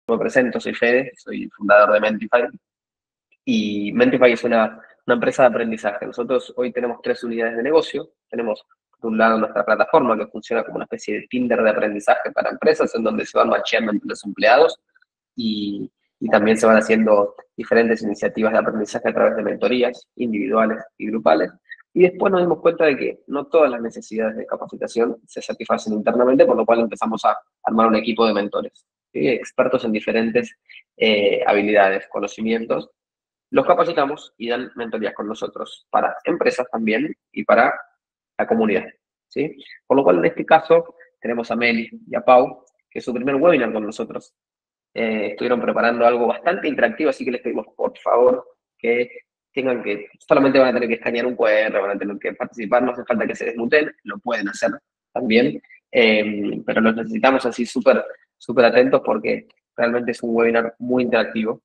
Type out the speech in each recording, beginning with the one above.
Me presento, soy Fede, soy fundador de Mentify. Y Mentify es una empresa de aprendizaje. Nosotros hoy tenemos 3 unidades de negocio. Tenemos, por un lado, nuestra plataforma que funciona como una especie de Tinder de aprendizaje para empresas, en donde se van macheando entre los empleados y también se van haciendo diferentes iniciativas de aprendizaje a través de mentorías individuales y grupales. Y después nos dimos cuenta de que no todas las necesidades de capacitación se satisfacen internamente, por lo cual empezamos a armar un equipo de mentores, ¿sí? Expertos en diferentes habilidades, conocimientos. Los capacitamos y dan mentorías con nosotros para empresas también y para la comunidad, ¿sí? Por lo cual, en este caso, tenemos a Meli y a Pau, que es su primer webinar con nosotros. Estuvieron preparando algo bastante interactivo, así que les pedimos, por favor, que solamente van a tener que escanear un QR, van a tener que participar, no hace falta que se desmuten, lo pueden hacer también, pero los necesitamos así súper atentos porque realmente es un webinar muy interactivo.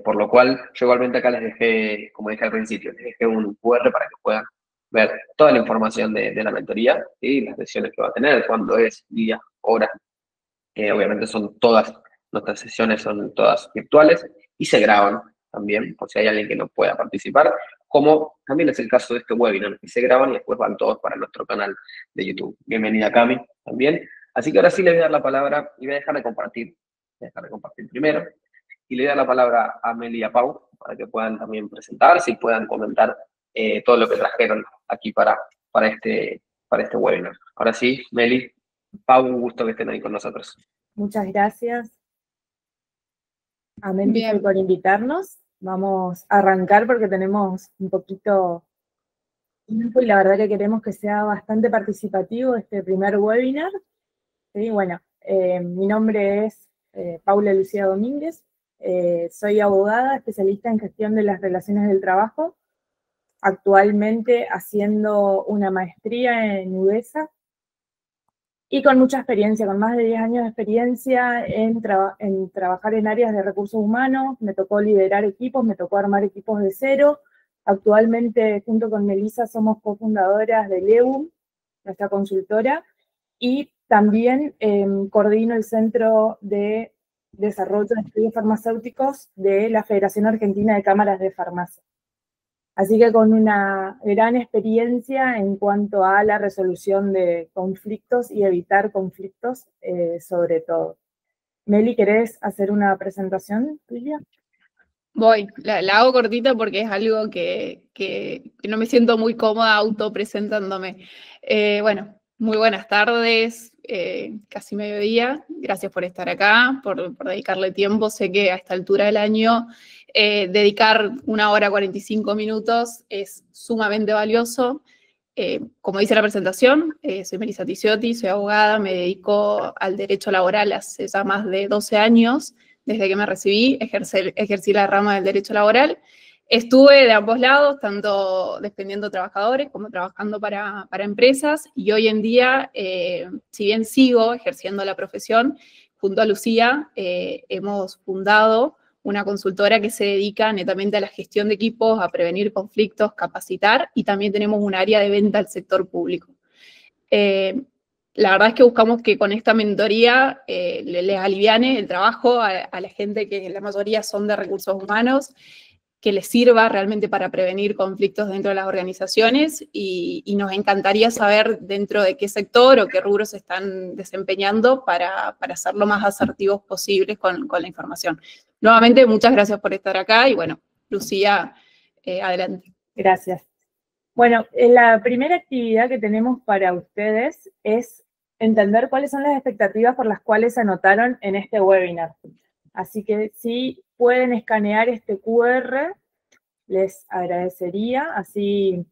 Por lo cual, yo igualmente acá les dejé, como dije al principio, les dejé un QR para que puedan ver toda la información de la mentoría, ¿sí? Las sesiones que va a tener, cuándo es, día, hora. Obviamente son todas, nuestras sesiones son todas virtuales y se graban también, por si hay alguien que no pueda participar, como también es el caso de este webinar, que se graban y después van todos para nuestro canal de YouTube. Bienvenida, Cami, también. Así que ahora sí le voy a dar la palabra y voy a dejar de compartir. Voy a dejar de compartir primero y le voy a dar la palabra a Meli y a Pau para que puedan también presentarse y puedan comentar todo lo que trajeron aquí para este webinar. Ahora sí, Meli, Pau, un gusto que estén ahí con nosotros. Muchas gracias a Mentify por invitarnos. Vamos a arrancar porque tenemos un poquito tiempo y la verdad que queremos que sea bastante participativo este primer webinar. ¿Sí? Bueno, mi nombre es Paula Lucía Domínguez, soy abogada, especialista en gestión de las relaciones del trabajo, actualmente haciendo una maestría en UDESA, y con mucha experiencia, con más de 10 años de experiencia en trabajar en áreas de recursos humanos. Me tocó liderar equipos, me tocó armar equipos de cero. Actualmente, junto con Melissa, somos cofundadoras de LEUM, nuestra consultora, y también coordino el Centro de Desarrollo de Estudios Farmacéuticos de la Federación Argentina de Cámaras de Farmacia. Así que con una gran experiencia en cuanto a la resolución de conflictos y evitar conflictos, sobre todo. Meli, ¿querés hacer una presentación tuya? Voy, la hago cortita porque es algo que no me siento muy cómoda autopresentándome. Bueno, muy buenas tardes, casi mediodía. Gracias por estar acá, por dedicarle tiempo. Sé que a esta altura del año dedicar 1 hora 45 minutos es sumamente valioso. Como dice la presentación, soy Melissa Tisiotti, soy abogada, me dedico al derecho laboral hace ya más de 12 años. Desde que me recibí, ejercí la rama del derecho laboral. Estuve de ambos lados, tanto defendiendo trabajadores como trabajando para empresas, y hoy en día, si bien sigo ejerciendo la profesión, junto a Lucía hemos fundado una consultora que se dedica netamente a la gestión de equipos, a prevenir conflictos, capacitar, y también tenemos un área de venta al sector público. La verdad es que buscamos que con esta mentoría les aliviane el trabajo a la gente, que la mayoría son de recursos humanos, que les sirva realmente para prevenir conflictos dentro de las organizaciones, y nos encantaría saber dentro de qué sector o qué rubros se están desempeñando para ser lo más asertivos posibles con la información. Nuevamente, muchas gracias por estar acá y bueno, Lucía, adelante. Gracias. Bueno, la primera actividad que tenemos para ustedes es entender cuáles son las expectativas por las cuales se anotaron en este webinar. Así que si pueden escanear este QR, les agradecería. Así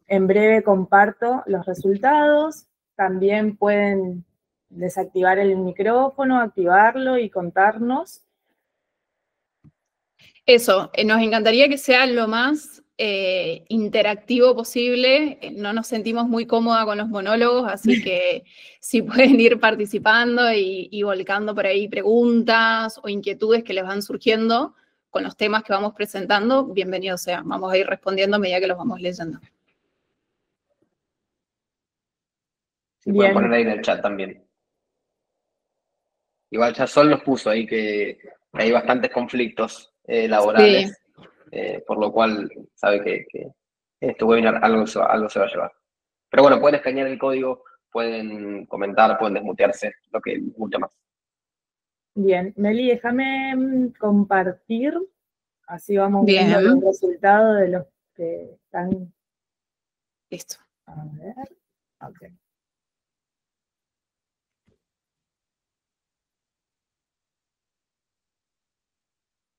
en breve comparto los resultados. También pueden desactivar el micrófono, activarlo y contarnos. Eso, nos encantaría que sea lo más interactivo posible. No nos sentimos muy cómodas con los monólogos, así que si pueden ir participando y volcando por ahí preguntas o inquietudes que les van surgiendo con los temas que vamos presentando, bienvenidos sean. Vamos a ir respondiendo a medida que los vamos leyendo. Sí, pueden poner ahí en el chat también. Igual ya Sol nos puso ahí que hay bastantes conflictos laborales, por lo cual sabe que este webinar algo se va a llevar. Pero bueno, pueden escanear el código, pueden comentar, pueden desmutearse, lo que les guste más. Bien, Meli, déjame compartir, así vamos Bien. viendo los resultados de los que están. Listo. A ver, ok.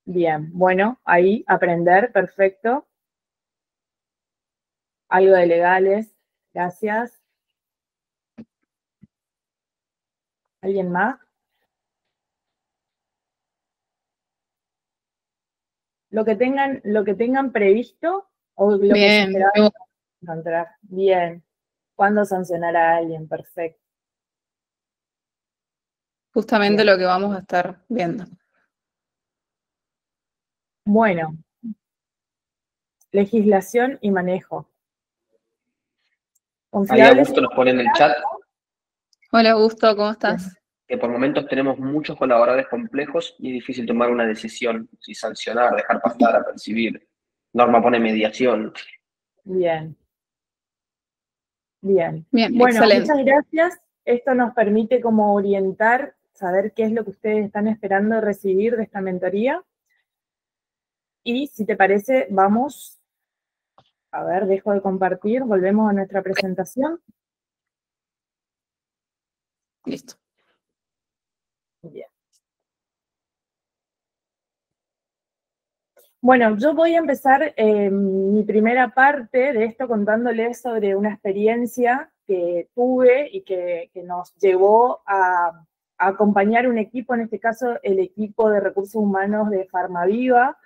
Bien, bueno, ahí aprender, perfecto. Algo de legales, gracias. ¿Alguien más? Lo que tengan previsto o lo que se Bien. esperaban encontrar. Bien. ¿Cuándo sancionará a alguien? Perfecto. Justamente Bien. lo que vamos a estar viendo. Bueno. Legislación y manejo. Ahí Augusto nos pone en el chat Hola, Augusto, ¿cómo estás? que por momentos tenemos muchos colaboradores complejos y es difícil tomar una decisión, si sancionar, dejar pasar, apercibir. Norma pone mediación. Bien. Bien. Bien, Bueno, excelente. muchas gracias. Esto nos permite como orientar, saber qué es lo que ustedes están esperando recibir de esta mentoría. Y si te parece, vamos, a ver, dejo de compartir, volvemos a nuestra presentación. Listo. Bien. Bueno, yo voy a empezar mi primera parte de esto contándoles sobre una experiencia que tuve y que nos llevó a acompañar un equipo, en este caso el equipo de recursos humanos de Farmaviva.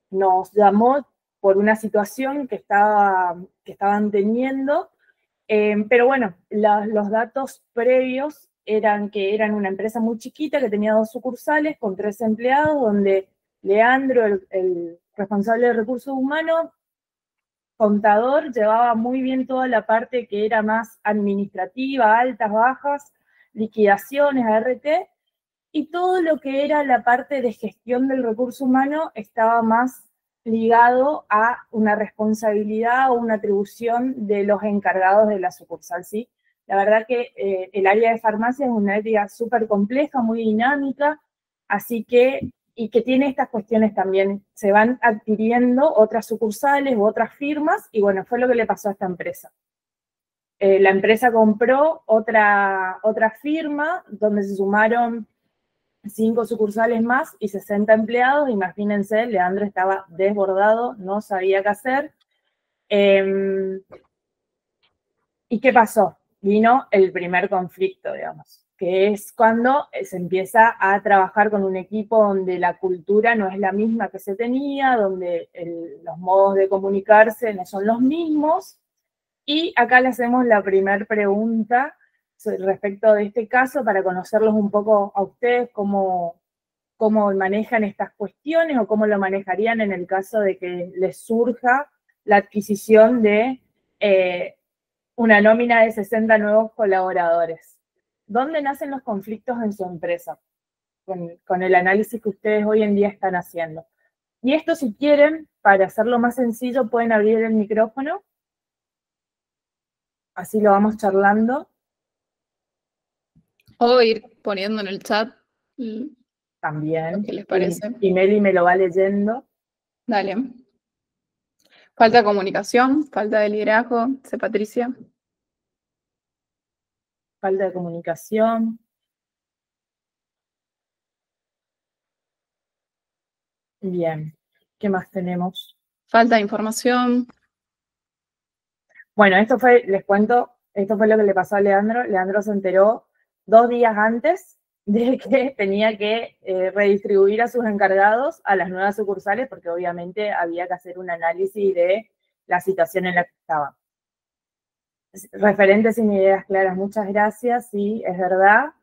Nos llamó por una situación que estaban teniendo, pero bueno, los datos previos eran que eran una empresa muy chiquita que tenía 2 sucursales con 3 empleados, donde Leandro, el responsable de recursos humanos, contador, llevaba muy bien toda la parte que era más administrativa, altas, bajas, liquidaciones, ART, y todo lo que era la parte de gestión del recurso humano estaba más ligado a una responsabilidad o una atribución de los encargados de la sucursal, ¿sí? La verdad que el área de farmacia es una área súper compleja, muy dinámica, así que, y que tiene estas cuestiones también, se van adquiriendo otras sucursales u otras firmas, y bueno, fue lo que le pasó a esta empresa. La empresa compró otra firma, donde se sumaron 5 sucursales más y 60 empleados. Imagínense, Leandro estaba desbordado, no sabía qué hacer. ¿Y qué pasó? Vino el primer conflicto, digamos, que es cuando se empieza a trabajar con un equipo donde la cultura no es la misma que se tenía, donde los modos de comunicarse no son los mismos. Y acá le hacemos la primera pregunta respecto de este caso para conocerlos un poco a ustedes, cómo manejan estas cuestiones o cómo lo manejarían en el caso de que les surja la adquisición de una nómina de 60 nuevos colaboradores. ¿Dónde nacen los conflictos en su empresa? Con el análisis que ustedes hoy en día están haciendo. Y esto, si quieren, para hacerlo más sencillo, pueden abrir el micrófono. Así lo vamos charlando. O ir poniendo en el chat. También. ¿Qué les parece? Y Meli me lo va leyendo. Dale. Falta de comunicación, falta de liderazgo, dice Patricia. Falta de comunicación. Bien. ¿Qué más tenemos? Falta de información. Bueno, esto fue, les cuento, esto fue lo que le pasó a Leandro. Leandro se enteró 2 días antes de que tenía que redistribuir a sus encargados a las nuevas sucursales, porque obviamente había que hacer un análisis de la situación en la que estaban. Referentes sin ideas claras, muchas gracias, sí, es verdad.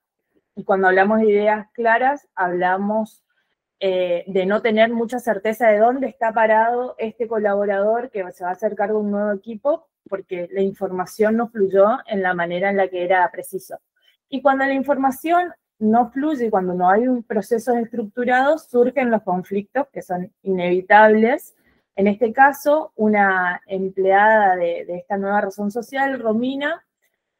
Y cuando hablamos de ideas claras, hablamos de no tener mucha certeza de dónde está parado este colaborador que se va a hacer cargo de un nuevo equipo, porque la información no fluyó en la manera en la que era preciso. Y cuando la información no fluye y cuando no hay procesos estructurados, surgen los conflictos que son inevitables. En este caso, una empleada de esta nueva razón social, Romina,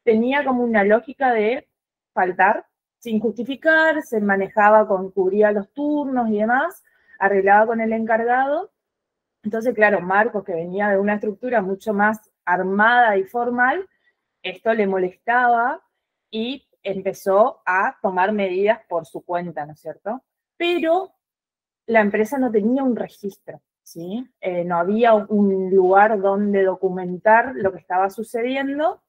tenía como una lógica de faltar sin justificar, se manejaba cubría los turnos y demás, arreglaba con el encargado. Entonces, claro, Marcos, que venía de una estructura mucho más armada y formal, esto le molestaba y empezó a tomar medidas por su cuenta, ¿no es cierto? Pero la empresa no tenía un registro, ¿sí? No había un lugar donde documentar lo que estaba sucediendo.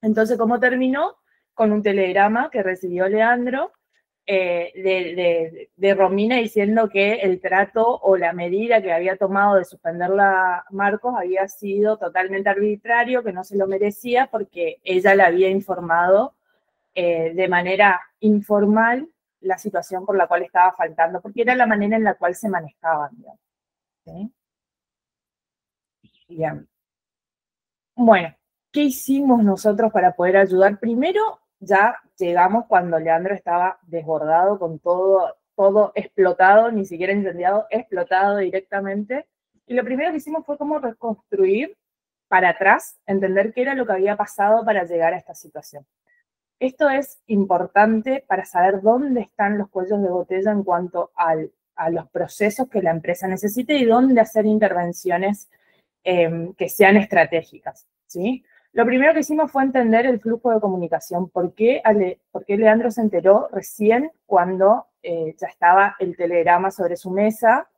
Entonces, ¿cómo terminó? Con un telegrama que recibió Leandro de Romina diciendo que el trato o la medida que había tomado de suspenderla a Marcos había sido totalmente arbitrario, que no se lo merecía porque ella le había informado de manera informal la situación por la cual estaba faltando, porque era la manera en la cual se manejaban, digamos. ¿Sí? Bien. Bueno, ¿qué hicimos nosotros para poder ayudar? Primero, ya llegamos cuando Leandro estaba desbordado con todo explotado, ni siquiera incendiado, explotado directamente. Y lo primero que hicimos fue cómo reconstruir para atrás, entender qué era lo que había pasado para llegar a esta situación. Esto es importante para saber dónde están los cuellos de botella en cuanto a los procesos que la empresa necesita y dónde hacer intervenciones que sean estratégicas, ¿sí? Lo primero que hicimos fue entender el flujo de comunicación. ¿Por qué Leandro se enteró recién cuando ya estaba el telegrama sobre su mesa?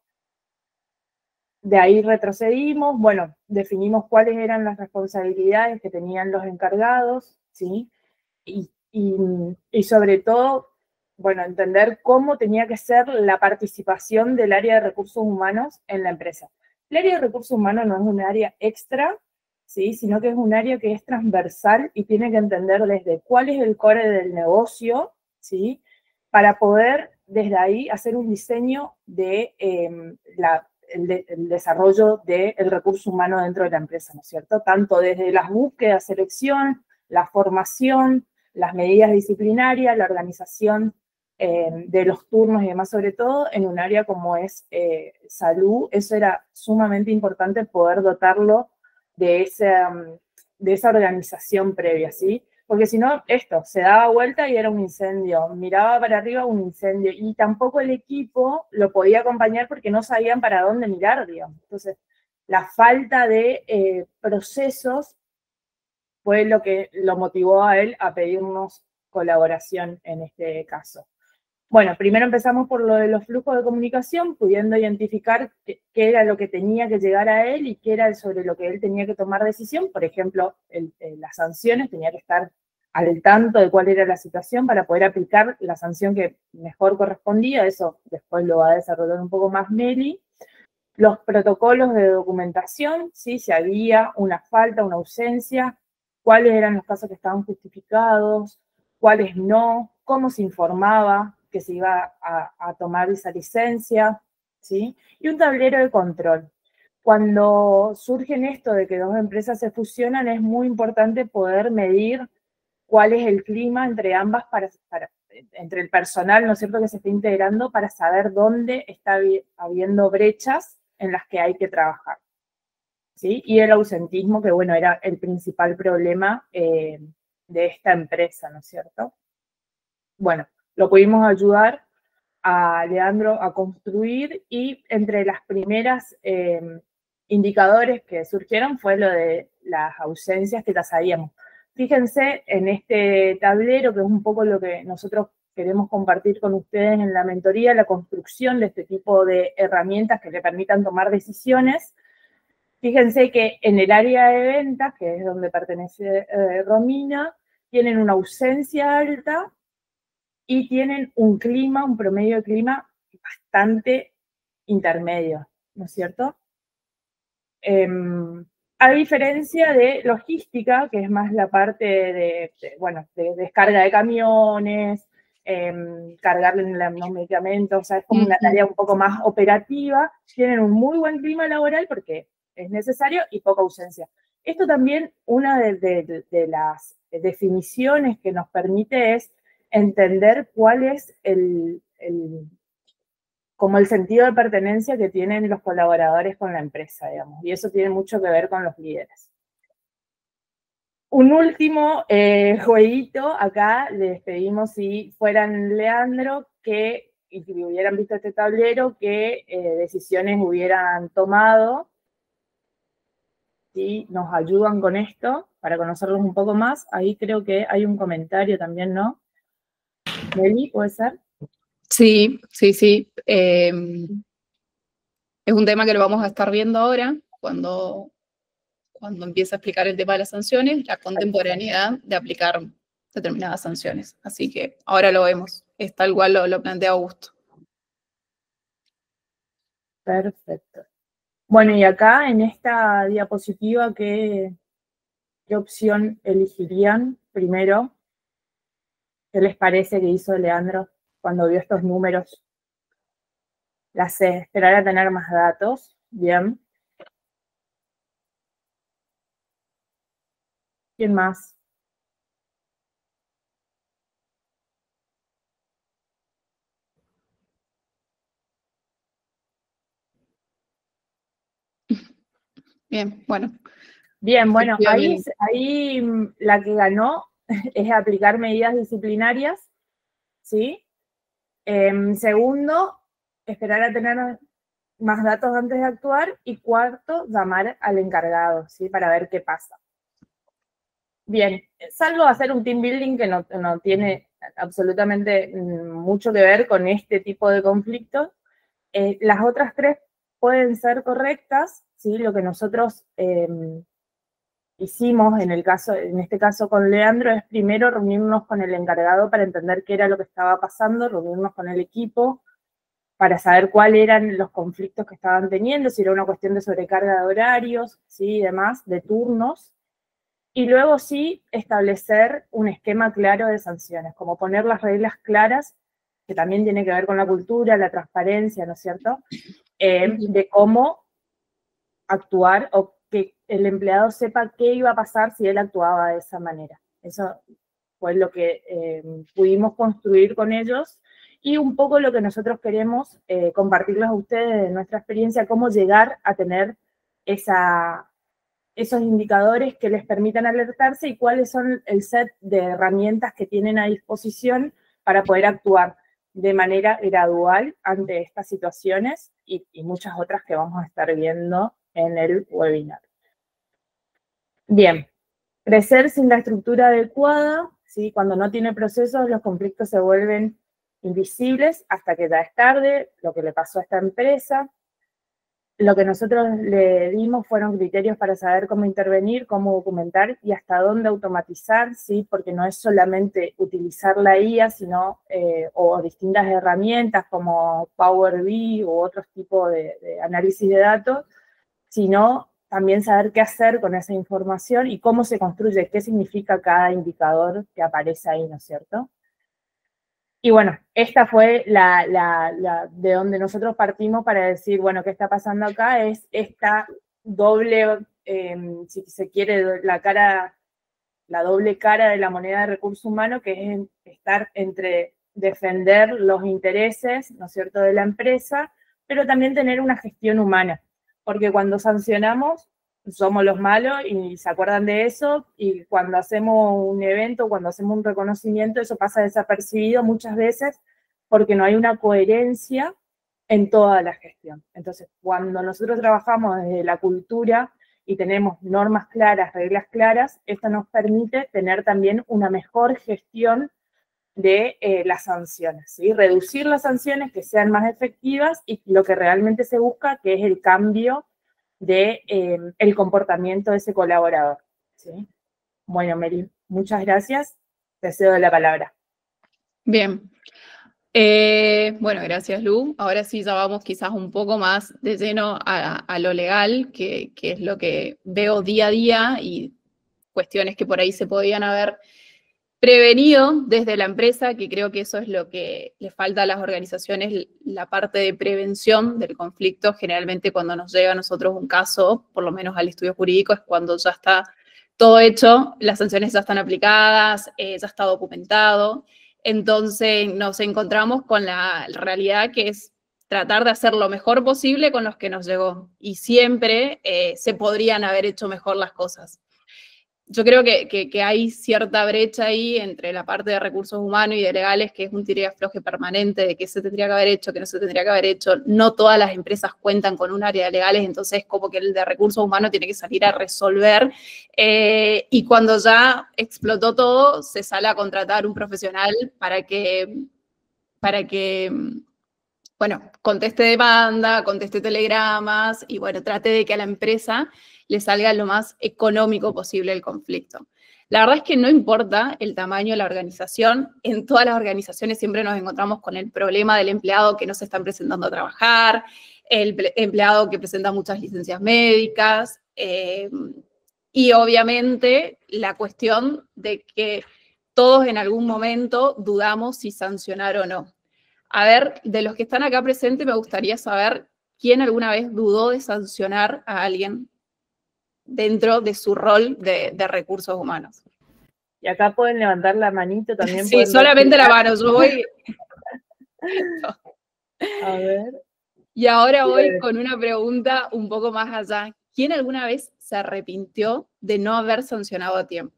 De ahí retrocedimos, bueno, definimos cuáles eran las responsabilidades que tenían los encargados, ¿sí? Y sobre todo, bueno, entender cómo tenía que ser la participación del área de recursos humanos en la empresa. El área de recursos humanos no es un área extra, ¿sí? Sino que es un área que es transversal y tiene que entender desde cuál es el core del negocio, ¿sí? Para poder desde ahí hacer un diseño de el desarrollo del recurso humano dentro de la empresa, ¿no es cierto? Tanto desde las búsquedas, selección, la formación, las medidas disciplinarias, la organización de los turnos y demás, sobre todo en un área como es salud. Eso era sumamente importante poder dotarlo de esa organización previa, ¿sí? Porque si no, esto, se daba vuelta y era un incendio, miraba para arriba un incendio, y tampoco el equipo lo podía acompañar porque no sabían para dónde mirar, digamos. Entonces, la falta de procesos fue lo que lo motivó a él a pedirnos colaboración en este caso. Bueno, primero empezamos por lo de los flujos de comunicación, pudiendo identificar qué era lo que tenía que llegar a él y qué era sobre lo que él tenía que tomar decisión. Por ejemplo, las sanciones, tenía que estar al tanto de cuál era la situación para poder aplicar la sanción que mejor correspondía. Eso después lo va a desarrollar un poco más Meli. Los protocolos de documentación, ¿sí? Si había una falta, una ausencia, cuáles eran los casos que estaban justificados, cuáles no, cómo se informaba que se iba a tomar esa licencia, ¿sí? Y un tablero de control. Cuando surge esto de que dos empresas se fusionan, es muy importante poder medir cuál es el clima entre ambas, entre el personal, ¿no es cierto?, que se está integrando, para saber dónde está habiendo brechas en las que hay que trabajar, ¿sí? Y el ausentismo, que bueno, era el principal problema de esta empresa, ¿no es cierto? Bueno, lo pudimos ayudar a Leandro a construir, y entre las primeras indicadores que surgieron fue lo de las ausencias, que ya sabíamos. Fíjense en este tablero, que es un poco lo que nosotros queremos compartir con ustedes en la mentoría, la construcción de este tipo de herramientas que le permitan tomar decisiones. Fíjense que en el área de ventas, que es donde pertenece Romina, tienen una ausencia alta y tienen un promedio de clima bastante intermedio, ¿no es cierto? A diferencia de logística, que es más la parte de descarga de camiones, cargarle los medicamentos, o sea, es como una tarea un poco más operativa, tienen un muy buen clima laboral porque es necesario y poca ausencia. Esto también, una de las definiciones que nos permite es entender cuál es como el sentido de pertenencia que tienen los colaboradores con la empresa, digamos, y eso tiene mucho que ver con los líderes. Un último jueguito, acá les pedimos si fueran Leandro, y si hubieran visto este tablero, qué decisiones hubieran tomado, si nos ayudan con esto, para conocerlos un poco más. Ahí creo que hay un comentario también, ¿no? Meli, ¿puede ser? Sí, sí, sí. Es un tema que lo vamos a estar viendo ahora, cuando empiece a explicar el tema de las sanciones, la contemporaneidad de aplicar determinadas sanciones. Así que ahora lo vemos. Es tal cual lo plantea Augusto. Perfecto. Bueno, y acá en esta diapositiva, ¿qué opción elegirían primero? ¿Qué les parece que hizo Leandro cuando vio estos números? La C, esperar a tener más datos. Bien. ¿Quién más? Bien, bueno. Bien, bueno, ahí la que ganó es aplicar medidas disciplinarias, ¿sí? Segundo, esperar a tener más datos antes de actuar. Y cuarto, llamar al encargado, ¿sí? Para ver qué pasa. Bien, salvo hacer un team building que no tiene absolutamente mucho que ver con este tipo de conflictos, las otras tres pueden ser correctas, ¿sí? Lo que nosotros hicimos en este caso con Leandro es primero reunirnos con el encargado para entender qué era lo que estaba pasando, reunirnos con el equipo para saber cuáles eran los conflictos que estaban teniendo, si era una cuestión de sobrecarga de horarios, ¿sí? Y demás, de turnos. Y luego sí establecer un esquema claro de sanciones, como poner las reglas claras, que también tiene que ver con la cultura, la transparencia, ¿no es cierto? De cómo actuar o que el empleado sepa qué iba a pasar si él actuaba de esa manera. Eso fue lo que pudimos construir con ellos y un poco lo que nosotros queremos compartirles a ustedes de nuestra experiencia, cómo llegar a tener esos indicadores que les permitan alertarse y cuáles son el set de herramientas que tienen a disposición para poder actuar de manera gradual ante estas situaciones y muchas otras que vamos a estar viendo en el webinar. Bien, crecer sin la estructura adecuada, ¿sí? Cuando no tiene procesos, los conflictos se vuelven invisibles hasta que ya es tarde, lo que le pasó a esta empresa. Lo que nosotros le dimos fueron criterios para saber cómo intervenir, cómo documentar y hasta dónde automatizar, ¿sí? Porque no es solamente utilizar la IA, sino, o distintas herramientas como Power BI u otros tipos de análisis de datos, sino también saber qué hacer con esa información y cómo se construye, qué significa cada indicador que aparece ahí, ¿no es cierto? Y bueno, esta fue de donde nosotros partimos para decir, bueno, ¿qué está pasando acá? Es esta doble, si se quiere, la doble cara de la moneda de recursos humanos, que es estar entre defender los intereses, ¿no es cierto?, de la empresa, pero también tener una gestión humana, porque cuando sancionamos somos los malos y se acuerdan de eso, y cuando hacemos un evento, cuando hacemos un reconocimiento, eso pasa desapercibido muchas veces porque no hay una coherencia en toda la gestión. Entonces, cuando nosotros trabajamos desde la cultura y tenemos normas claras, reglas claras, esto nos permite tener también una mejor gestión de las sanciones, ¿sí? Reducir las sanciones, que sean más efectivas y lo que realmente se busca, que es el cambio de el comportamiento de ese colaborador, ¿sí? Bueno, Mary, muchas gracias. Te cedo la palabra. Bien. Bueno, gracias, Lu. Ahora sí ya vamos quizás un poco más de lleno a lo legal, que es lo que veo día a día y cuestiones que por ahí se podían haber prevenido desde la empresa, que creo que eso es lo que le falta a las organizaciones, la parte de prevención del conflicto. Generalmente cuando nos llega a nosotros un caso, por lo menos al estudio jurídico, es cuando ya está todo hecho, las sanciones ya están aplicadas, ya está documentado. Entonces nos encontramos con la realidad que es tratar de hacer lo mejor posible con los que nos llegó. Y siempre se podrían haber hecho mejor las cosas. Yo creo que hay cierta brecha ahí entre la parte de recursos humanos y de legales, que es un tira y afloje permanente de qué se tendría que haber hecho, qué no se tendría que haber hecho. No todas las empresas cuentan con un área de legales, entonces como que el de recursos humanos tiene que salir a resolver. Y cuando ya explotó todo, se sale a contratar un profesional para que bueno, conteste demanda, conteste telegramas y bueno, trate de que a la empresa le salga lo más económico posible el conflicto. La verdad es que no importa el tamaño de la organización, en todas las organizaciones siempre nos encontramos con el problema del empleado que no se están presentando a trabajar, el empleado que presenta muchas licencias médicas y obviamente la cuestión de que todos en algún momento dudamos si sancionar o no. A ver, de los que están acá presentes, me gustaría saber quién alguna vez dudó de sancionar a alguien dentro de su rol de recursos humanos. Y acá pueden levantar la manito también. Sí, solamente la mano, yo voy. A ver. Y ahora voy con una pregunta un poco más allá. ¿Quién alguna vez se arrepintió de no haber sancionado a tiempo?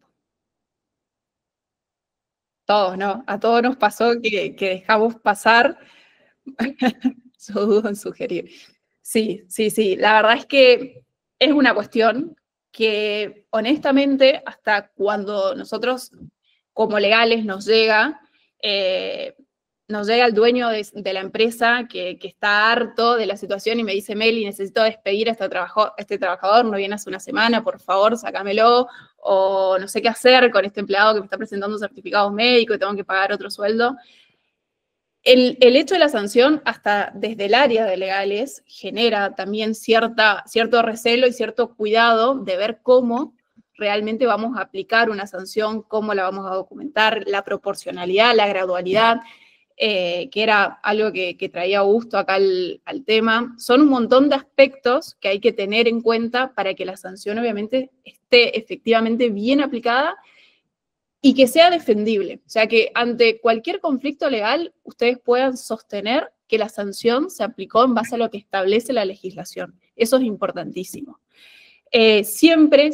Todos, ¿no? A todos nos pasó que dejamos pasar. Yo dudo en sugerir. Sí. La verdad es que es una cuestión que, honestamente, hasta cuando nosotros, como legales, nos llega el dueño de la empresa que está harto de la situación y me dice, Meli, necesito despedir a este trabajador, no viene hace una semana, por favor, sácamelo, o no sé qué hacer con este empleado que me está presentando certificados médicos y tengo que pagar otro sueldo. El hecho de la sanción, hasta desde el área de legales, genera también cierto recelo y cierto cuidado de ver cómo realmente vamos a aplicar una sanción, cómo la vamos a documentar, la proporcionalidad, la gradualidad, que era algo que traía Augusto acá al tema. Son un montón de aspectos que hay que tener en cuenta para que la sanción obviamente esté efectivamente bien aplicada y que sea defendible. O sea, que ante cualquier conflicto legal ustedes puedan sostener que la sanción se aplicó en base a lo que establece la legislación. Eso es importantísimo. Siempre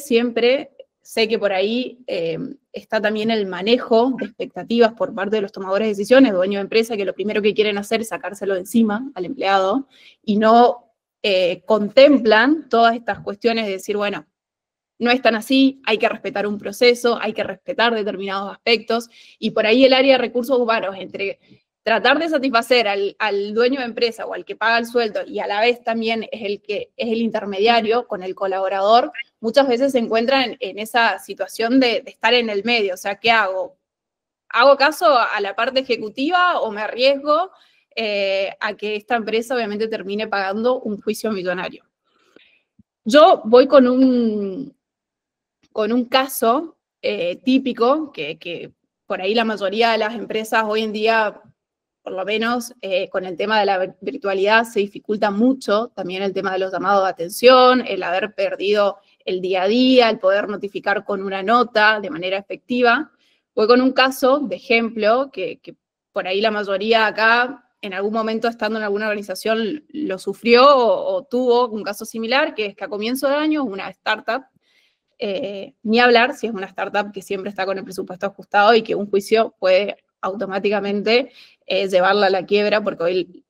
sé que por ahí está también el manejo de expectativas por parte de los tomadores de decisiones, dueños de empresa, que lo primero que quieren hacer es sacárselo de encima al empleado y no contemplan todas estas cuestiones de decir, bueno, no es tan así, hay que respetar un proceso, hay que respetar determinados aspectos, y por ahí el área de recursos humanos, entre tratar de satisfacer al dueño de empresa o al que paga el sueldo, y a la vez también es el intermediario con el colaborador, muchas veces se encuentran en esa situación de estar en el medio. O sea, ¿qué hago? ¿Hago caso a la parte ejecutiva o me arriesgo a que esta empresa obviamente termine pagando un juicio millonario? Yo voy con un caso típico que por ahí la mayoría de las empresas hoy en día, por lo menos con el tema de la virtualidad, se dificulta mucho también el tema de los llamados de atención, el haber perdido el día a día, el poder notificar con una nota de manera efectiva. Voy con un caso de ejemplo que por ahí la mayoría acá, en algún momento estando en alguna organización, lo sufrió o tuvo un caso similar, que es que a comienzo de año una startup, ni hablar si es una startup que siempre está con el presupuesto ajustado y que un juicio puede automáticamente llevarla a la quiebra, porque hoy,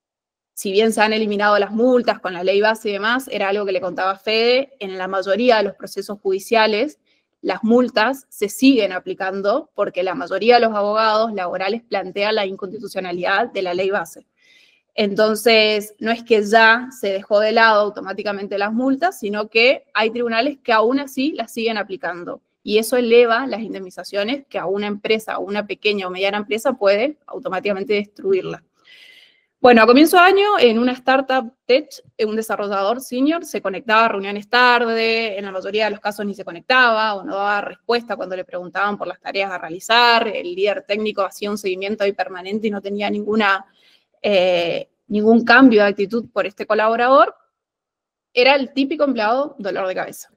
si bien se han eliminado las multas con la ley base y demás, era algo que le contaba Fede, en la mayoría de los procesos judiciales las multas se siguen aplicando porque la mayoría de los abogados laborales plantean la inconstitucionalidad de la ley base. Entonces, no es que ya se dejó de lado automáticamente las multas, sino que hay tribunales que aún así las siguen aplicando. Y eso eleva las indemnizaciones que a una empresa, o una pequeña o mediana empresa, puede automáticamente destruirla. Bueno, a comienzo de año, en una startup tech, un desarrollador senior se conectaba a reuniones tarde, en la mayoría de los casos ni se conectaba o no daba respuesta cuando le preguntaban por las tareas a realizar, el líder técnico hacía un seguimiento ahí permanente y no tenía ningún cambio de actitud por este colaborador. Era el típico empleado dolor de cabeza.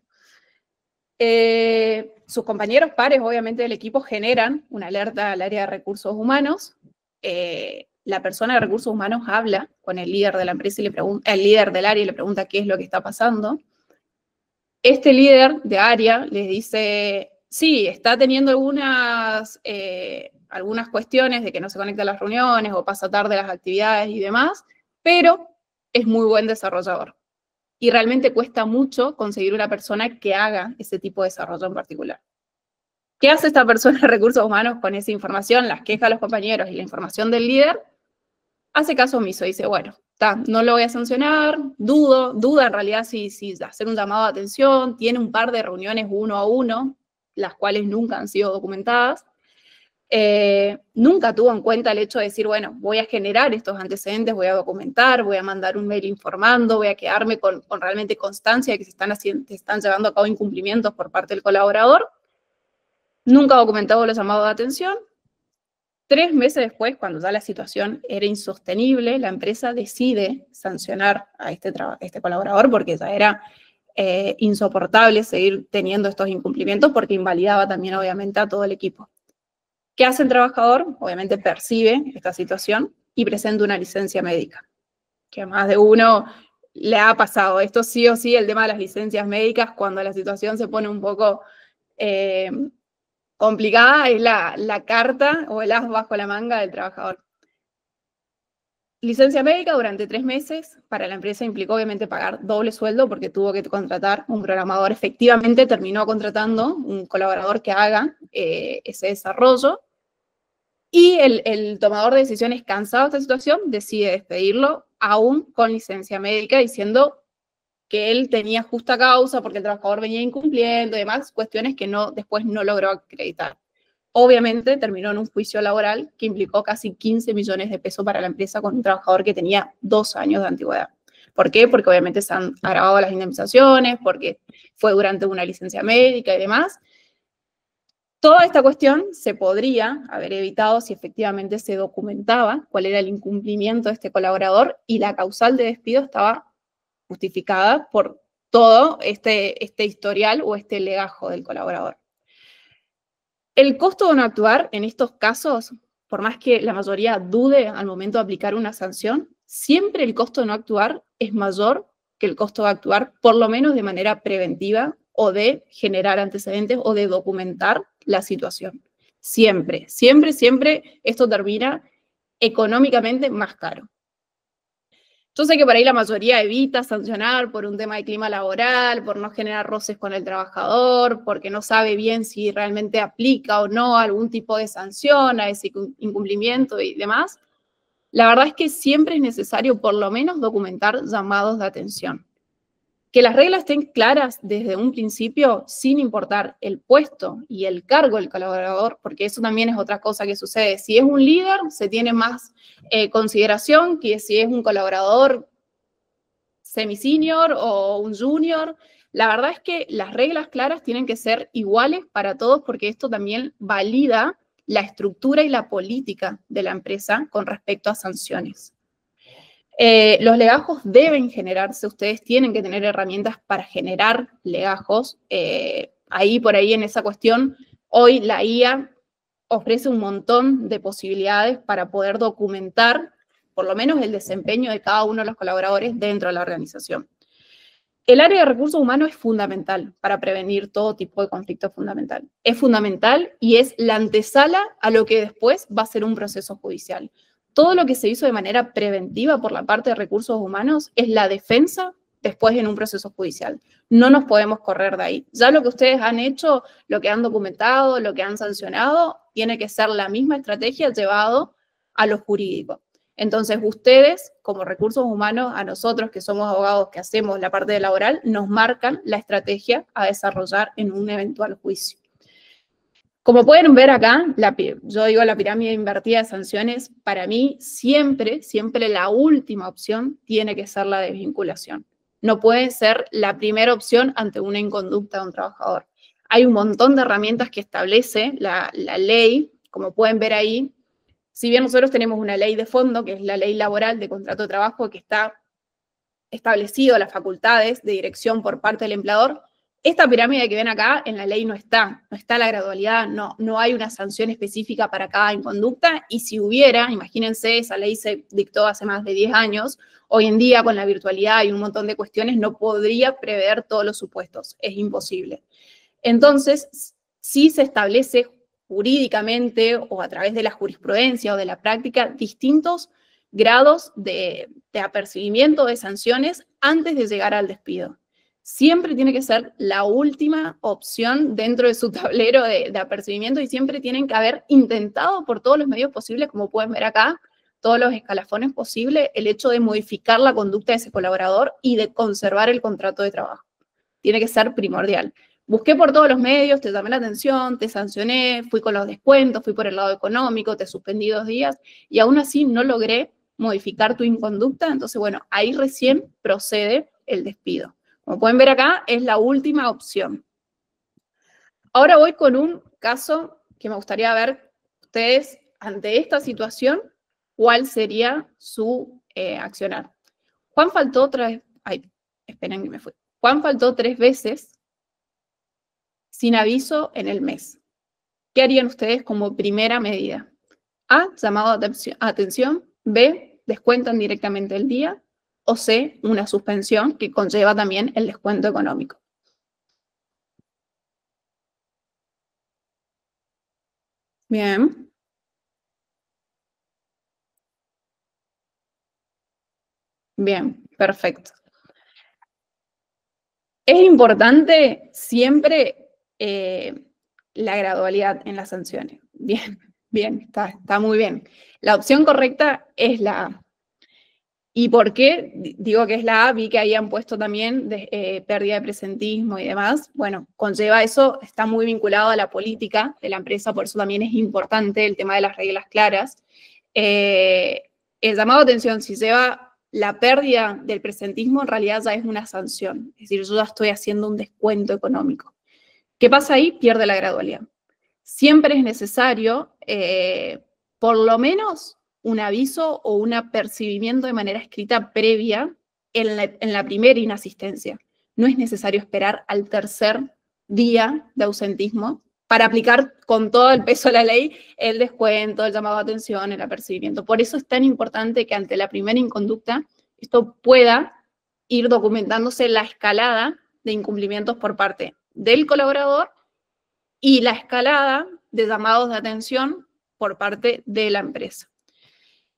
Sus compañeros pares, obviamente, del equipo generan una alerta al área de recursos humanos la persona de recursos humanos habla con el líder de la empresa y le pregunta, el líder del área y le pregunta qué es lo que está pasando. Este líder de área les dice, sí, está teniendo algunas cuestiones de que no se conecta a las reuniones o pasa tarde a las actividades y demás, pero es muy buen desarrollador. Y realmente cuesta mucho conseguir una persona que haga ese tipo de desarrollo en particular. ¿Qué hace esta persona de recursos humanos con esa información, las quejas de los compañeros y la información del líder? Hace caso omiso, dice, bueno, no lo voy a sancionar, duda en realidad si hacer un llamado de atención, tiene un par de reuniones 1 a 1, las cuales nunca han sido documentadas. Nunca tuvo en cuenta el hecho de decir, bueno, voy a generar estos antecedentes, voy a documentar, voy a mandar un mail informando, voy a quedarme con realmente constancia de que se están llevando a cabo incumplimientos por parte del colaborador. Nunca ha documentado los llamados de atención. 3 meses después, cuando ya la situación era insostenible, la empresa decide sancionar a este colaborador porque ya era insoportable seguir teniendo estos incumplimientos porque invalidaba también, obviamente, a todo el equipo. ¿Qué hace el trabajador? Obviamente percibe esta situación y presenta una licencia médica, que a más de uno le ha pasado. Esto sí o sí, el tema de las licencias médicas, cuando la situación se pone un poco complicada, es la carta o el as bajo la manga del trabajador. Licencia médica durante 3 meses, para la empresa implicó obviamente pagar doble sueldo porque tuvo que contratar un programador. Efectivamente terminó contratando un colaborador que haga ese desarrollo. Y el tomador de decisiones, cansado de esta situación, decide despedirlo aún con licencia médica, diciendo que él tenía justa causa porque el trabajador venía incumpliendo y demás, cuestiones que después no logró acreditar. Obviamente terminó en un juicio laboral que implicó casi 15 millones de pesos para la empresa con un trabajador que tenía 2 años de antigüedad. ¿Por qué? Porque obviamente se han agravado las indemnizaciones, porque fue durante una licencia médica y demás. Toda esta cuestión se podría haber evitado si efectivamente se documentaba cuál era el incumplimiento de este colaborador y la causal de despido estaba justificada por todo este historial o este legajo del colaborador. El costo de no actuar en estos casos, por más que la mayoría dude al momento de aplicar una sanción, siempre el costo de no actuar es mayor que el costo de actuar, por lo menos de manera preventiva o de generar antecedentes o de documentar la situación. Siempre, siempre, siempre esto termina económicamente más caro. Yo sé que por ahí la mayoría evita sancionar por un tema de clima laboral, por no generar roces con el trabajador, porque no sabe bien si realmente aplica o no algún tipo de sanción a ese incumplimiento y demás. La verdad es que siempre es necesario por lo menos documentar llamados de atención. Que las reglas estén claras desde un principio, sin importar el puesto y el cargo del colaborador, porque eso también es otra cosa que sucede. Si es un líder, se tiene más consideración que si es un colaborador semi-senior o un junior. La verdad es que las reglas claras tienen que ser iguales para todos, porque esto también valida la estructura y la política de la empresa con respecto a sanciones. Los legajos deben generarse, ustedes tienen que tener herramientas para generar legajos. Por ahí en esa cuestión, hoy la IA ofrece un montón de posibilidades para poder documentar por lo menos el desempeño de cada uno de los colaboradores dentro de la organización. El área de recursos humanos es fundamental para prevenir todo tipo de conflicto fundamental. Es fundamental y es la antesala a lo que después va a ser un proceso judicial. Todo lo que se hizo de manera preventiva por la parte de recursos humanos es la defensa después en un proceso judicial. No nos podemos correr de ahí. Ya lo que ustedes han hecho, lo que han documentado, lo que han sancionado, tiene que ser la misma estrategia llevado a lo jurídico. Entonces, ustedes, como recursos humanos, a nosotros que somos abogados que hacemos la parte laboral, nos marcan la estrategia a desarrollar en un eventual juicio. Como pueden ver acá, yo digo la pirámide invertida de sanciones, para mí siempre, siempre la última opción tiene que ser la desvinculación. No puede ser la primera opción ante una inconducta de un trabajador. Hay un montón de herramientas que establece la ley, como pueden ver ahí. Si bien nosotros tenemos una ley de fondo, que es la ley laboral de contrato de trabajo, que está establecido las facultades de dirección por parte del empleador, Esta pirámide que ven acá en la ley no está la gradualidad, no hay una sanción específica para cada inconducta, y si hubiera, imagínense, esa ley se dictó hace más de 10 años, hoy en día con la virtualidad y un montón de cuestiones no podría prever todos los supuestos, es imposible. Entonces, sí se establece jurídicamente o a través de la jurisprudencia o de la práctica distintos grados de apercibimiento de sanciones antes de llegar al despido. Siempre tiene que ser la última opción dentro de su tablero de apercibimiento y siempre tienen que haber intentado por todos los medios posibles, como pueden ver acá, todos los escalafones posibles, el hecho de modificar la conducta de ese colaborador y de conservar el contrato de trabajo. Tiene que ser primordial. Busqué por todos los medios, te llamé la atención, te sancioné, fui con los descuentos, fui por el lado económico, te suspendí 2 días y aún así no logré modificar tu inconducta. Entonces, bueno, ahí recién procede el despido. Como pueden ver acá, es la última opción. Ahora voy con un caso que me gustaría ver ustedes ante esta situación, cuál sería su accionar. Juan faltó otra vez, ay, esperen que me fui. Juan faltó 3 veces sin aviso en el mes. ¿Qué harían ustedes como primera medida? A, llamado a atención. B, descuentan directamente el día. O C, una suspensión que conlleva también el descuento económico. Bien. Bien, perfecto. Es importante siempre la gradualidad en las sanciones. Bien, bien, está muy bien. La opción correcta es la A. ¿Y por qué digo que es la A? Vi que habían puesto también pérdida de presentismo y demás. Bueno, conlleva eso, está muy vinculado a la política de la empresa, por eso también es importante el tema de las reglas claras. El llamado a atención, si lleva la pérdida del presentismo, en realidad ya es una sanción. Es decir, yo ya estoy haciendo un descuento económico. ¿Qué pasa ahí? Pierde la gradualidad. Siempre es necesario, por lo menos, un aviso o un apercibimiento de manera escrita previa en la primera inasistencia. No es necesario esperar al tercer día de ausentismo para aplicar con todo el peso de la ley el descuento, el llamado a atención, el apercibimiento. Por eso es tan importante que ante la primera inconducta esto pueda ir documentándose la escalada de incumplimientos por parte del colaborador y la escalada de llamados de atención por parte de la empresa.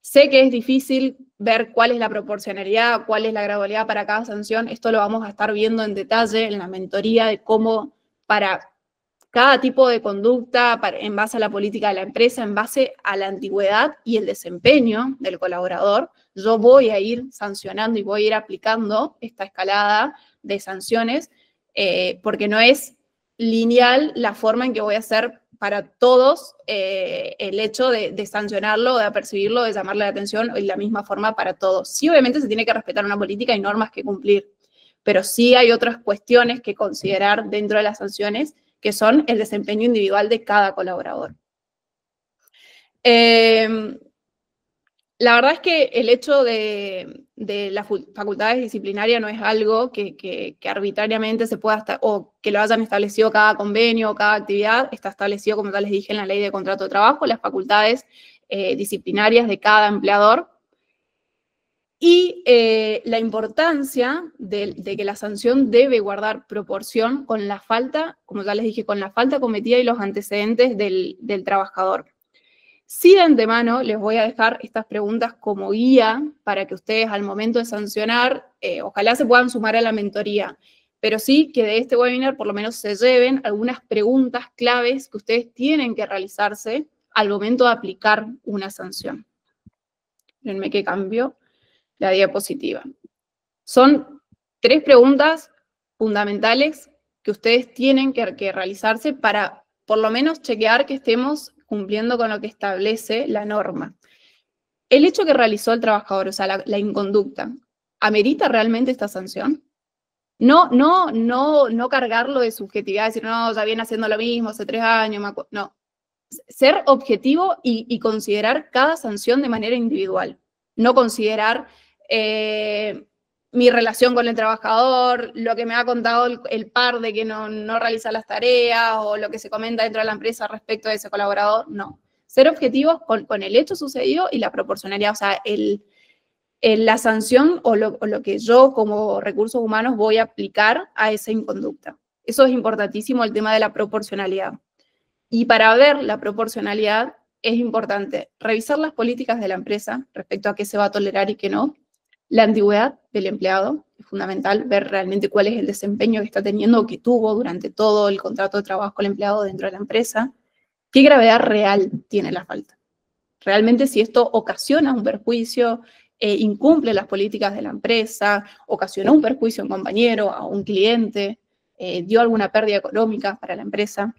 Sé que es difícil ver cuál es la proporcionalidad, cuál es la gradualidad para cada sanción. Esto lo vamos a estar viendo en detalle en la mentoría de cómo para cada tipo de conducta, en base a la política de la empresa, en base a la antigüedad y el desempeño del colaborador, yo voy a ir sancionando y voy a ir aplicando esta escalada de sanciones, porque no es lineal la forma en que voy a hacer para todos el hecho de sancionarlo, de apercibirlo, de llamarle la atención, y la misma forma para todos. Sí, obviamente se tiene que respetar una política y normas que cumplir, pero sí hay otras cuestiones que considerar dentro de las sanciones, que son el desempeño individual de cada colaborador. La verdad es que el hecho de las facultades disciplinarias no es algo que arbitrariamente se pueda, o que lo hayan establecido cada convenio o cada actividad. Está establecido, como ya les dije, en la ley de contrato de trabajo, las facultades disciplinarias de cada empleador. Y la importancia de que la sanción debe guardar proporción con la falta, como ya les dije, con la falta cometida y los antecedentes del trabajador. Sí, de antemano les voy a dejar estas preguntas como guía para que ustedes al momento de sancionar, ojalá se puedan sumar a la mentoría, pero sí que de este webinar por lo menos se lleven algunas preguntas claves que ustedes tienen que realizarse al momento de aplicar una sanción. Mirenme que cambio la diapositiva. Son 3 preguntas fundamentales que ustedes tienen que realizarse para por lo menos chequear que estemos cumpliendo con lo que establece la norma. El hecho que realizó el trabajador, o sea, la inconducta, ¿amerita realmente esta sanción? No cargarlo de subjetividad, decir, no, ya viene haciendo lo mismo hace 3 años, no. Ser objetivo y considerar cada sanción de manera individual. No considerar mi relación con el trabajador, lo que me ha contado el par de que no realiza las tareas o lo que se comenta dentro de la empresa respecto de ese colaborador, no. Ser objetivos con el hecho sucedido y la proporcionalidad, o sea, la sanción o lo que yo como recursos humanos voy a aplicar a esa inconducta. Eso es importantísimo, el tema de la proporcionalidad. Y para ver la proporcionalidad es importante revisar las políticas de la empresa respecto a qué se va a tolerar y qué no. La antigüedad del empleado, es fundamental ver realmente cuál es el desempeño que está teniendo o que tuvo durante todo el contrato de trabajo el empleado dentro de la empresa. ¿Qué gravedad real tiene la falta? Realmente si esto ocasiona un perjuicio, incumple las políticas de la empresa, ocasionó un perjuicio a un compañero, a un cliente, dio alguna pérdida económica para la empresa.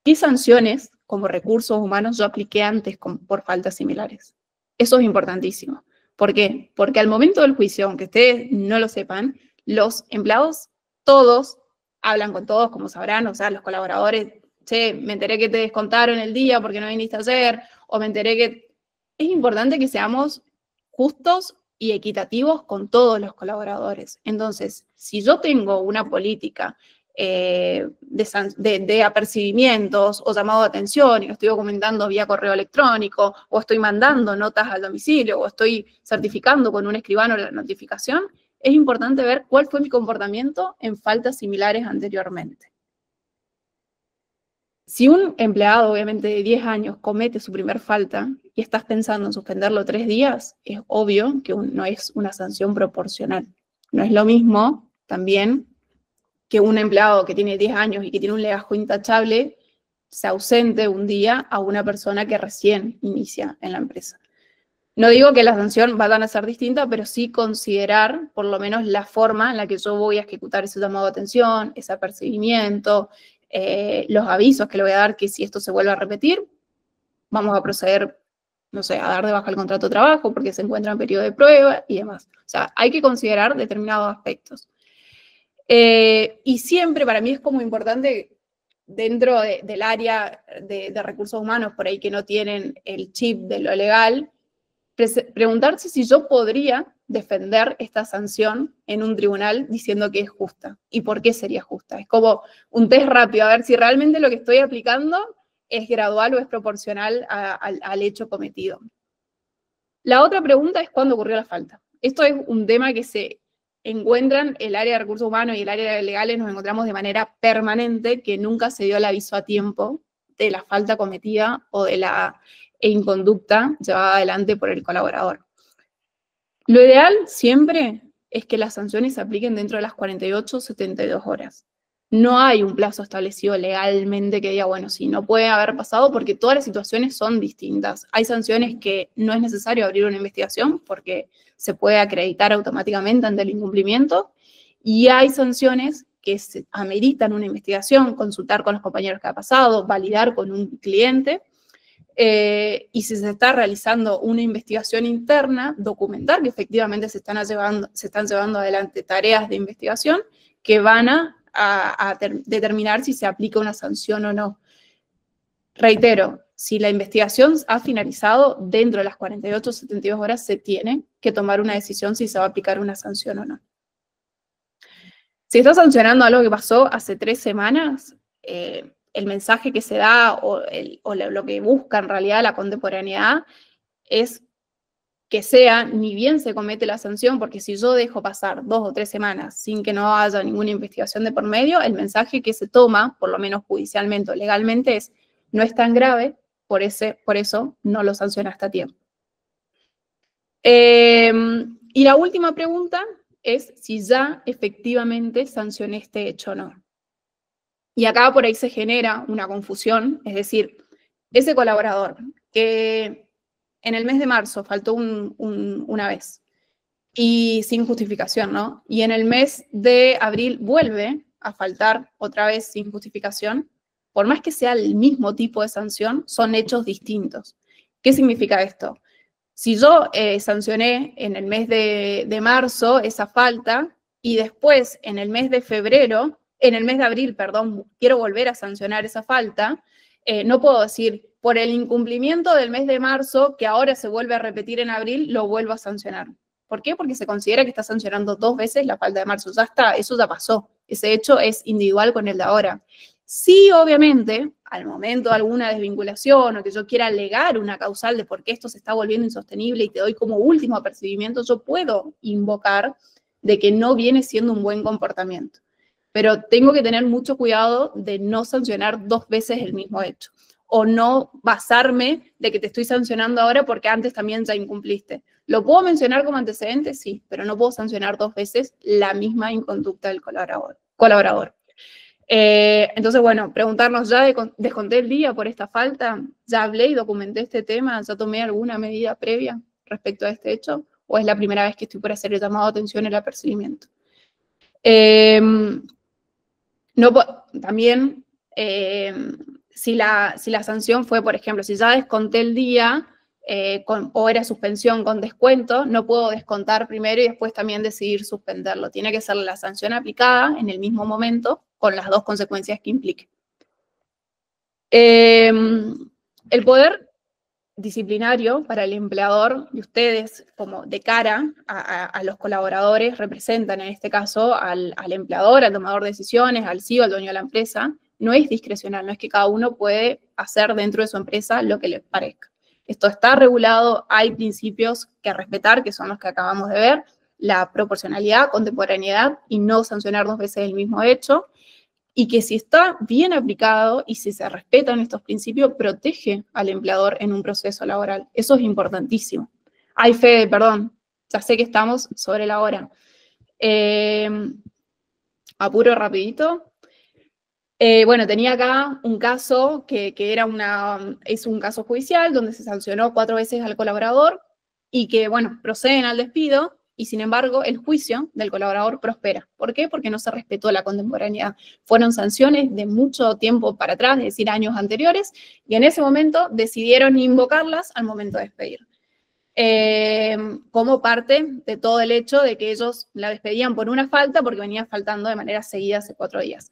¿Qué sanciones como recursos humanos yo apliqué antes por faltas similares? Eso es importantísimo. ¿Por qué? Porque al momento del juicio, aunque ustedes no lo sepan, los empleados todos hablan con todos, como sabrán, o sea, los colaboradores, che, me enteré que te descontaron el día porque no viniste ayer, o me enteré que... Es importante que seamos justos y equitativos con todos los colaboradores. Entonces, si yo tengo una política de apercibimientos o llamado de atención y lo estoy documentando vía correo electrónico, o estoy mandando notas al domicilio, o estoy certificando con un escribano la notificación, es importante ver cuál fue mi comportamiento en faltas similares anteriormente. Si un empleado, obviamente, de 10 años comete su primer falta y estás pensando en suspenderlo 3 días, es obvio que no es una sanción proporcional. No es lo mismo, también, que un empleado que tiene 10 años y que tiene un legajo intachable se ausente un día a una persona que recién inicia en la empresa. No digo que la sanción vayan a ser distinta, pero sí considerar por lo menos la forma en la que yo voy a ejecutar ese llamado de atención, ese apercibimiento, los avisos que le voy a dar que si esto se vuelve a repetir, vamos a proceder, no sé, a dar de baja el contrato de trabajo porque se encuentra en periodo de prueba y demás. O sea, hay que considerar determinados aspectos. Y siempre para mí es como importante, dentro del área de recursos humanos, por ahí que no tienen el chip de lo legal, preguntarse si yo podría defender esta sanción en un tribunal diciendo que es justa. ¿Y por qué sería justa? Es como un test rápido, a ver si realmente lo que estoy aplicando es gradual o es proporcional al hecho cometido. La otra pregunta es ¿cuándo ocurrió la falta? Esto es un tema que se encuentran el área de recursos humanos y el área de legales, nos encontramos de manera permanente que nunca se dio el aviso a tiempo de la falta cometida o de la inconducta llevada adelante por el colaborador. Lo ideal siempre es que las sanciones se apliquen dentro de las 48 o 72 horas. No hay un plazo establecido legalmente que diga, bueno, sí, no puede haber pasado porque todas las situaciones son distintas. Hay sanciones que no es necesario abrir una investigación porque se puede acreditar automáticamente ante el incumplimiento y hay sanciones que ameritan una investigación, consultar con los compañeros que ha pasado, validar con un cliente y si se está realizando una investigación interna, documentar que efectivamente se están llevando adelante tareas de investigación que van a determinar si se aplica una sanción o no. Reitero, si la investigación ha finalizado dentro de las 48 o 72 horas, se tiene que tomar una decisión si se va a aplicar una sanción o no. Si está sancionando algo que pasó hace 3 semanas, el mensaje que se da o lo que busca en realidad la contemporaneidad es que sea, ni bien se comete la sanción, porque si yo dejo pasar 2 o 3 semanas sin que no haya ninguna investigación de por medio, el mensaje que se toma, por lo menos judicialmente o legalmente, es no es tan grave, por eso no lo sancionaste a tiempo. Y la última pregunta es si ya efectivamente sancioné este hecho o no. Y acá por ahí se genera una confusión, es decir, ese colaborador que en el mes de marzo faltó una vez y sin justificación, ¿no? Y en el mes de abril vuelve a faltar otra vez sin justificación, por más que sea el mismo tipo de sanción, son hechos distintos. ¿Qué significa esto? Si yo sancioné en el mes de marzo esa falta y después en el mes de abril, perdón, quiero volver a sancionar esa falta, no puedo decir, por el incumplimiento del mes de marzo, que ahora se vuelve a repetir en abril, lo vuelvo a sancionar. ¿Por qué? Porque se considera que está sancionando 2 veces la falta de marzo. Ya está, eso ya pasó. Ese hecho es individual con el de ahora. Sí, obviamente, al momento de alguna desvinculación o que yo quiera alegar una causal de por qué esto se está volviendo insostenible y te doy como último apercibimiento, yo puedo invocar de que no viene siendo un buen comportamiento. Pero tengo que tener mucho cuidado de no sancionar 2 veces el mismo hecho. O no basarme de que te estoy sancionando ahora porque antes también ya incumpliste. ¿Lo puedo mencionar como antecedente? Sí, pero no puedo sancionar 2 veces la misma inconducta del colaborador. Entonces, bueno, preguntarnos, ¿ya desconté el día por esta falta? ¿Ya hablé y documenté este tema? ¿Ya tomé alguna medida previa respecto a este hecho? ¿O es la primera vez que estoy por hacer el llamado de atención y el apercibimiento? También, si la sanción fue, por ejemplo, si ya desconté el día o era suspensión con descuento, no puedo descontar primero y después también decidir suspenderlo. Tiene que ser la sanción aplicada en el mismo momento con las 2 consecuencias que implique. El poder disciplinario para el empleador y ustedes como de cara a los colaboradores representan en este caso al empleador, al tomador de decisiones, al CEO, al dueño de la empresa. No es discrecional, no es que cada uno puede hacer dentro de su empresa lo que le parezca. Esto está regulado, hay principios que respetar, que son los que acabamos de ver, la proporcionalidad, contemporaneidad y no sancionar 2 veces el mismo hecho, y que si está bien aplicado y si se respetan estos principios, protege al empleador en un proceso laboral. Eso es importantísimo. Ay, Fede, perdón, ya sé que estamos sobre la hora. Apuro rapidito. Bueno, tenía acá un caso que es un caso judicial donde se sancionó 4 veces al colaborador y que, bueno, proceden al despido y, sin embargo, el juicio del colaborador prospera. ¿Por qué? Porque no se respetó la contemporaneidad. Fueron sanciones de mucho tiempo para atrás, es decir, años anteriores, y en ese momento decidieron invocarlas al momento de despedir. Como parte de todo el hecho de que ellos la despedían por una falta porque venía faltando de manera seguida hace 4 días.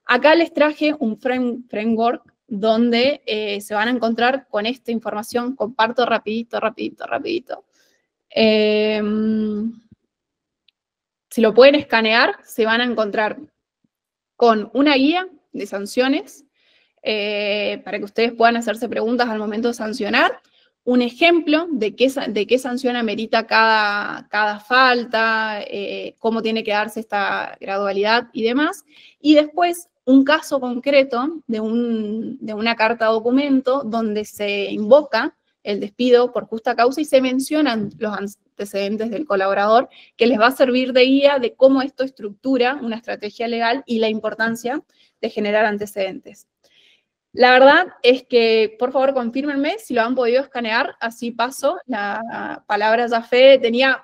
Acá les traje un framework donde se van a encontrar con esta información. Comparto rapidito. Si lo pueden escanear, se van a encontrar con una guía de sanciones para que ustedes puedan hacerse preguntas al momento de sancionar, un ejemplo de qué sanción amerita cada falta, cómo tiene que darse esta gradualidad y demás, y después un caso concreto de una carta documento donde se invoca el despido por justa causa y se mencionan los antecedentes del colaborador, que les va a servir de guía de cómo esto estructura una estrategia legal y la importancia de generar antecedentes. La verdad es que, por favor, confírmenme si lo han podido escanear, así paso la palabra ya Fede. Tenía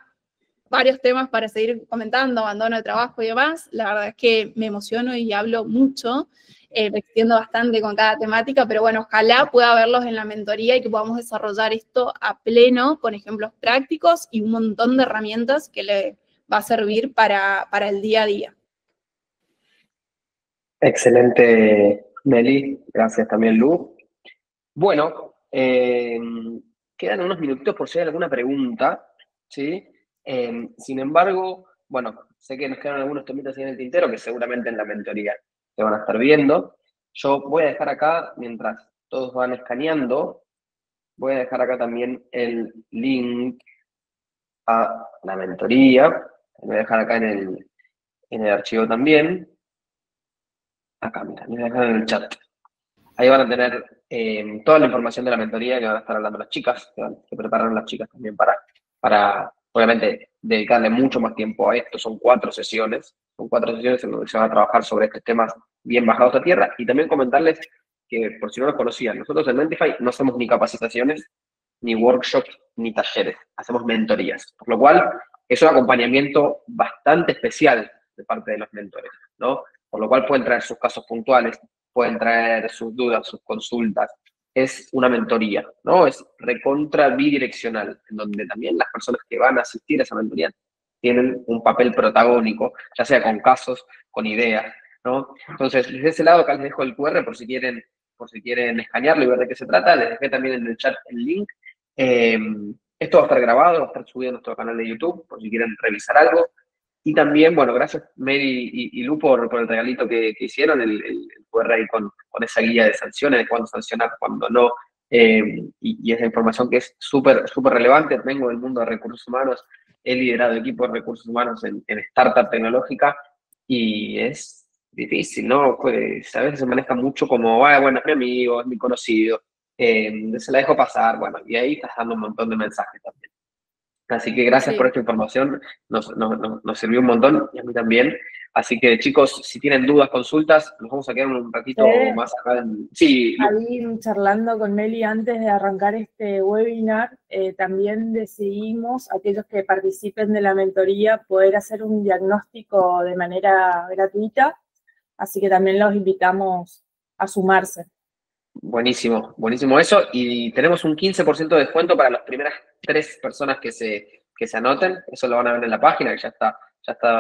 varios temas para seguir comentando, abandono de trabajo y demás. La verdad es que me emociono y hablo mucho, me extiendo bastante con cada temática, pero bueno, ojalá pueda verlos en la mentoría y que podamos desarrollar esto a pleno con ejemplos prácticos y un montón de herramientas que le va a servir para el día a día. Excelente, Meli. Gracias también, Lu. Bueno, quedan unos minutitos por si hay alguna pregunta, ¿sí? Sin embargo, bueno, sé que nos quedan algunos temitas ahí en el tintero que seguramente en la mentoría se van a estar viendo. Yo voy a dejar acá, mientras todos van escaneando, voy a dejar acá también el link a la mentoría. Lo voy a dejar acá en el archivo también. Acá, mira, lo voy a dejar en el chat. Ahí van a tener toda la información de la mentoría que van a estar hablando las chicas, que prepararon las chicas también para obviamente, dedicarle mucho más tiempo a esto. Son 4 sesiones, en donde se van a trabajar sobre estos temas bien bajados a tierra, y también comentarles que, por si no los conocían, nosotros en Mentify no hacemos ni capacitaciones, ni workshops, ni talleres, hacemos mentorías, por lo cual es un acompañamiento bastante especial de parte de los mentores, ¿no? Por lo cual pueden traer sus casos puntuales, pueden traer sus dudas, sus consultas. Es una mentoría, ¿no? Es recontra bidireccional, en donde también las personas que van a asistir a esa mentoría tienen un papel protagónico, ya sea con casos, con ideas, ¿no? Entonces, desde ese lado acá les dejo el QR por si quieren escanearlo y ver de qué se trata. Les dejé también en el chat el link. Esto va a estar grabado, va a estar subido a nuestro canal de YouTube, por si quieren revisar algo. Y también, bueno, gracias Mary y Lu por el regalito que hicieron, el QR ahí con esa guía de sanciones, de cuándo sancionar, cuándo no, y esa información que es súper relevante. Vengo del mundo de recursos humanos, he liderado equipos de recursos humanos en startup tecnológica y es difícil, ¿no? Pues a veces se maneja mucho como, bueno, es mi amigo, es mi conocido, se la dejo pasar, bueno, y ahí estás dando un montón de mensajes también. Así que gracias por Sí. esta información, nos sirvió un montón y a mí también. Así que chicos, si tienen dudas, consultas, nos vamos a quedar un ratito más acá. Sí, Lu. Ahí charlando con Meli antes de arrancar este webinar, también decidimos, aquellos que participen de la mentoría, poder hacer un diagnóstico de manera gratuita, así que también los invitamos a sumarse. Buenísimo, buenísimo eso. Y tenemos un 15% de descuento para las primeras 3 personas que se anoten. Eso lo van a ver en la página, que ya está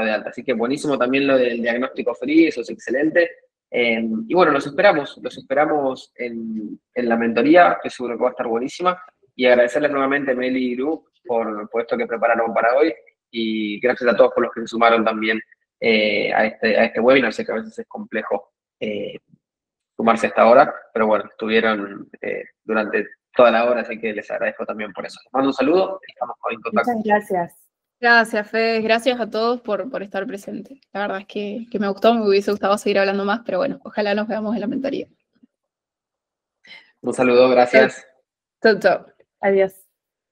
de alta. Así que buenísimo también lo del diagnóstico free, eso es excelente. Y bueno, los esperamos en la mentoría, que seguro que va a estar buenísima. Y agradecerles nuevamente, Meli y Lu, por esto que prepararon para hoy. Y gracias a todos por los que se sumaron también a este webinar. Sé que a veces es complejo sumarse a esta hora, pero bueno, estuvieron durante toda la hora, así que les agradezco también por eso. Les mando un saludo y estamos en contacto. Muchas gracias. Gracias, Fede. Gracias a todos por estar presentes. La verdad es que me gustó, me hubiese gustado seguir hablando más, pero bueno, ojalá nos veamos en la mentoría. Un saludo, gracias. Chau, chau. Adiós.